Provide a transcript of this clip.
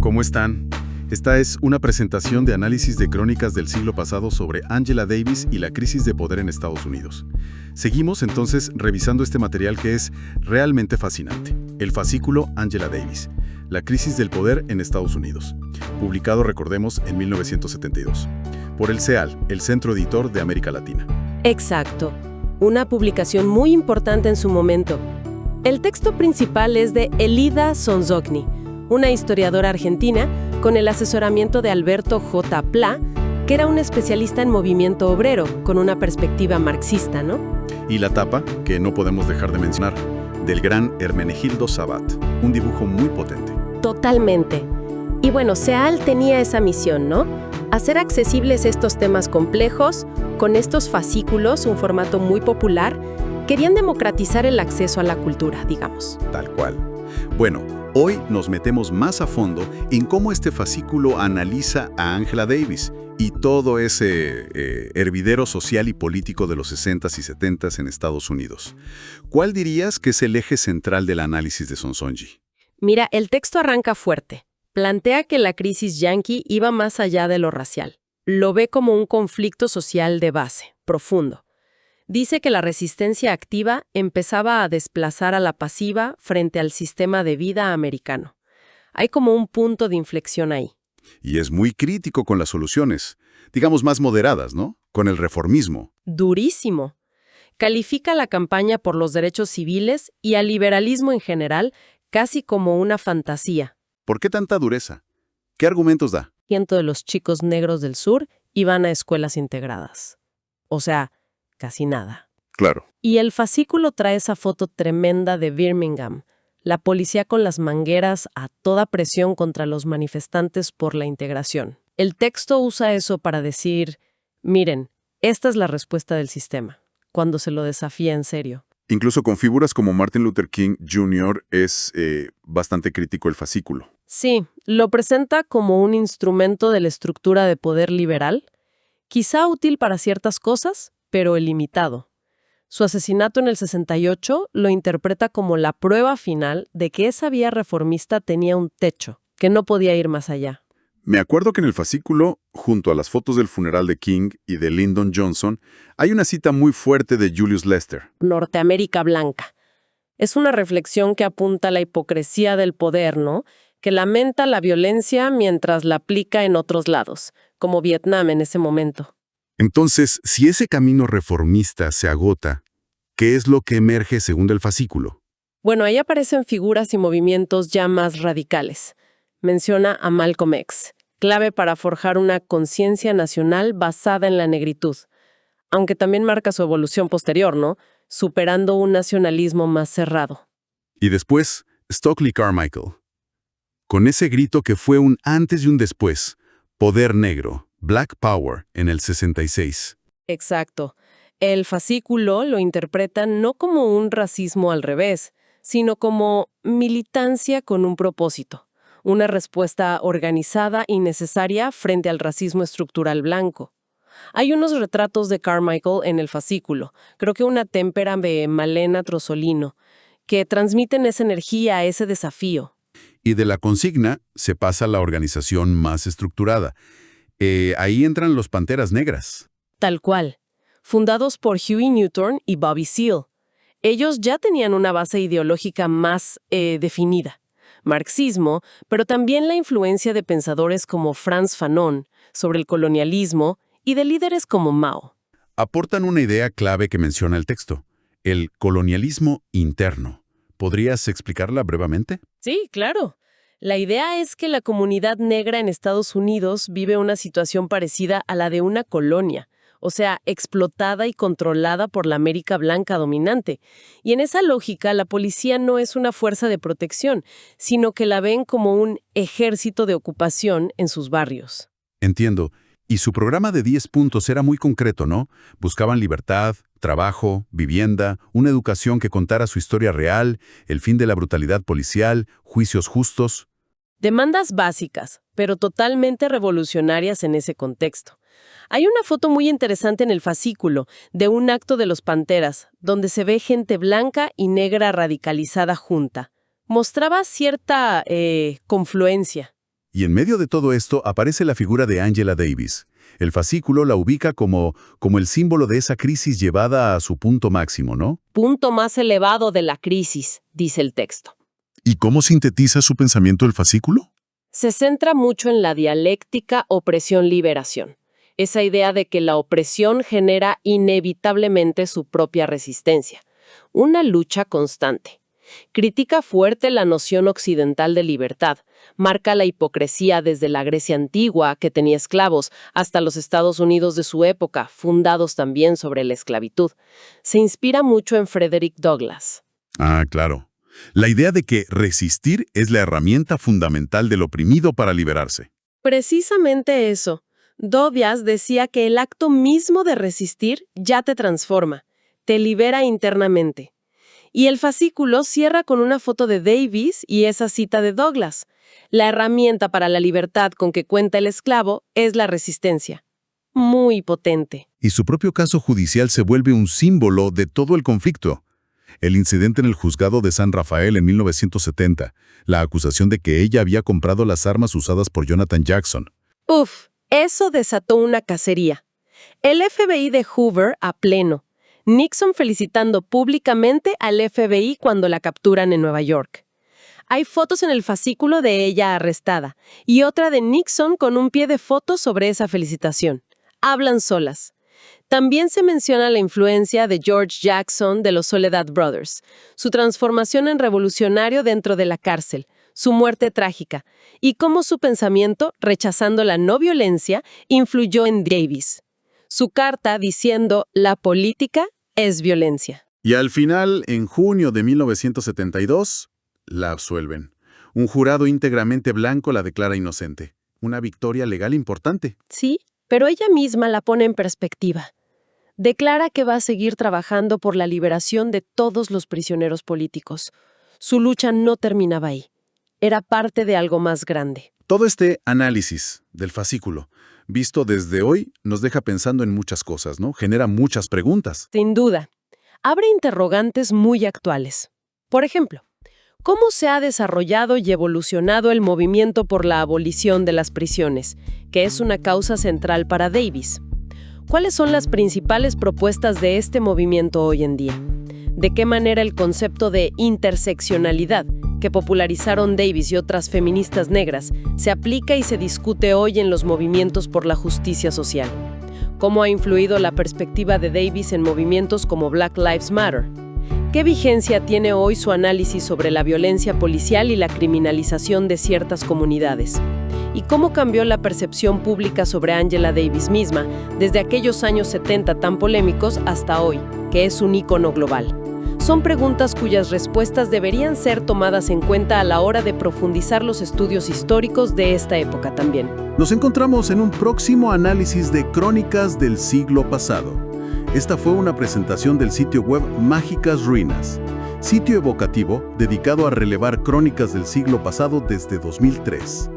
¿Cómo están? Esta es una presentación de análisis de crónicas del siglo pasado sobre Angela Davis y la crisis de poder en Estados Unidos. Seguimos entonces revisando este material que es realmente fascinante, el fascículo Angela Davis, la crisis del poder en Estados Unidos, publicado, recordemos, en 1972, por el CEAL, el Centro Editor de América Latina. Exacto, una publicación muy importante en su momento. El texto principal es de Elida Sonzogni, una historiadora argentina con el asesoramiento de Alberto J. Pla, que era un especialista en movimiento obrero, con una perspectiva marxista, ¿no? Y la tapa, que no podemos dejar de mencionar, del gran Hermenegildo Sabat, un dibujo muy potente. Totalmente. Y bueno, CEAL tenía esa misión, ¿no? Hacer accesibles estos temas complejos, con estos fascículos, un formato muy popular, querían democratizar el acceso a la cultura, digamos. Tal cual. Bueno, hoy nos metemos más a fondo en cómo este fascículo analiza a Angela Davis y todo ese hervidero social y político de los 60s y 70s en Estados Unidos. ¿Cuál dirías que es el eje central del análisis de Sonzogni? Mira, el texto arranca fuerte. Plantea que la crisis yanqui iba más allá de lo racial. Lo ve como un conflicto social de base, profundo. Dice que la resistencia activa empezaba a desplazar a la pasiva frente al sistema de vida americano. Hay como un punto de inflexión ahí. Y es muy crítico con las soluciones, digamos más moderadas, ¿no? Con el reformismo. Durísimo. Califica la campaña por los derechos civiles y al liberalismo en general casi como una fantasía. ¿Por qué tanta dureza? ¿Qué argumentos da? Cientos de los chicos negros del sur iban a escuelas integradas. O sea, casi nada. Claro. Y el fascículo trae esa foto tremenda de Birmingham, la policía con las mangueras a toda presión contra los manifestantes por la integración. El texto usa eso para decir, miren, esta es la respuesta del sistema, cuando se lo desafía en serio. Incluso con figuras como Martin Luther King Jr. es bastante crítico el fascículo. Sí, lo presenta como un instrumento de la estructura de poder liberal, quizá útil para ciertas cosas, pero limitado. Su asesinato en el 68 lo interpreta como la prueba final de que esa vía reformista tenía un techo, que no podía ir más allá. Me acuerdo que en el fascículo, junto a las fotos del funeral de King y de Lyndon Johnson, hay una cita muy fuerte de Julius Lester. Norteamérica blanca. Es una reflexión que apunta a la hipocresía del poder, ¿no? Que lamenta la violencia mientras la aplica en otros lados, como Vietnam en ese momento. Entonces, si ese camino reformista se agota, ¿qué es lo que emerge según el fascículo? Bueno, ahí aparecen figuras y movimientos ya más radicales. Menciona a Malcolm X, clave para forjar una conciencia nacional basada en la negritud, aunque también marca su evolución posterior, ¿no? Superando un nacionalismo más cerrado. Y después, Stokely Carmichael. Con ese grito que fue un antes y un después, poder negro, Black Power, en el 66. Exacto. El fascículo lo interpreta no como un racismo al revés, sino como militancia con un propósito. Una respuesta organizada y necesaria frente al racismo estructural blanco. Hay unos retratos de Carmichael en el fascículo, creo que una témpera de Malena Trosolino, que transmiten esa energía, ese desafío. Y de la consigna se pasa a la organización más estructurada. Ahí entran los Panteras Negras. Tal cual. Fundados por Huey Newton y Bobby Seale. Ellos ya tenían una base ideológica más definida. Marxismo, pero también la influencia de pensadores como Frantz Fanon sobre el colonialismo y de líderes como Mao. Aportan una idea clave que menciona el texto, el colonialismo interno. ¿Podrías explicarla brevemente? Sí, claro. La idea es que la comunidad negra en Estados Unidos vive una situación parecida a la de una colonia, o sea, explotada y controlada por la América blanca dominante. Y en esa lógica, la policía no es una fuerza de protección, sino que la ven como un ejército de ocupación en sus barrios. Entiendo. Y su programa de 10 puntos era muy concreto, ¿no? Buscaban libertad, trabajo, vivienda, una educación que contara su historia real, el fin de la brutalidad policial, juicios justos. Demandas básicas, pero totalmente revolucionarias en ese contexto. Hay una foto muy interesante en el fascículo de un acto de los Panteras, donde se ve gente blanca y negra radicalizada junta. Mostraba cierta confluencia. Y en medio de todo esto aparece la figura de Angela Davis. El fascículo la ubica como el símbolo de esa crisis llevada a su punto máximo, ¿no? Punto más elevado de la crisis, dice el texto. ¿Y cómo sintetiza su pensamiento el fascículo? Se centra mucho en la dialéctica opresión-liberación. Esa idea de que la opresión genera inevitablemente su propia resistencia. Una lucha constante. Critica fuerte la noción occidental de libertad. Marca la hipocresía desde la Grecia antigua, que tenía esclavos, hasta los Estados Unidos de su época, fundados también sobre la esclavitud. Se inspira mucho en Frederick Douglass. Ah, claro. La idea de que resistir es la herramienta fundamental del oprimido para liberarse. Precisamente eso. Douglass decía que el acto mismo de resistir ya te transforma, te libera internamente. Y el fascículo cierra con una foto de Davis y esa cita de Douglass. La herramienta para la libertad con que cuenta el esclavo es la resistencia. Muy potente. Y su propio caso judicial se vuelve un símbolo de todo el conflicto. El incidente en el juzgado de San Rafael en 1970, la acusación de que ella había comprado las armas usadas por Jonathan Jackson. Eso desató una cacería. El FBI de Hoover a pleno. Nixon felicitando públicamente al FBI cuando la capturan en Nueva York. Hay fotos en el fascículo de ella arrestada y otra de Nixon con un pie de foto sobre esa felicitación. Hablan solas. También se menciona la influencia de George Jackson de los Soledad Brothers, su transformación en revolucionario dentro de la cárcel, su muerte trágica, y cómo su pensamiento, rechazando la no violencia, influyó en Davis. Su carta diciendo, la política es violencia. Y al final, en junio de 1972, la absuelven. Un jurado íntegramente blanco la declara inocente. Una victoria legal importante. Sí, pero ella misma la pone en perspectiva. Declara que va a seguir trabajando por la liberación de todos los prisioneros políticos. Su lucha no terminaba ahí. Era parte de algo más grande. Todo este análisis del fascículo, visto desde hoy, nos deja pensando en muchas cosas, ¿no? Genera muchas preguntas. Sin duda. Abre interrogantes muy actuales. Por ejemplo, ¿cómo se ha desarrollado y evolucionado el movimiento por la abolición de las prisiones, que es una causa central para Davis? ¿Cuáles son las principales propuestas de este movimiento hoy en día? ¿De qué manera el concepto de interseccionalidad, que popularizaron Davis y otras feministas negras, se aplica y se discute hoy en los movimientos por la justicia social? ¿Cómo ha influido la perspectiva de Davis en movimientos como Black Lives Matter? ¿Qué vigencia tiene hoy su análisis sobre la violencia policial y la criminalización de ciertas comunidades? ¿Y cómo cambió la percepción pública sobre Angela Davis misma desde aquellos años 70 tan polémicos hasta hoy, que es un ícono global? Son preguntas cuyas respuestas deberían ser tomadas en cuenta a la hora de profundizar los estudios históricos de esta época también. Nos encontramos en un próximo análisis de Crónicas del siglo pasado. Esta fue una presentación del sitio web Mágicas Ruinas, sitio evocativo dedicado a relevar crónicas del siglo pasado desde 2003.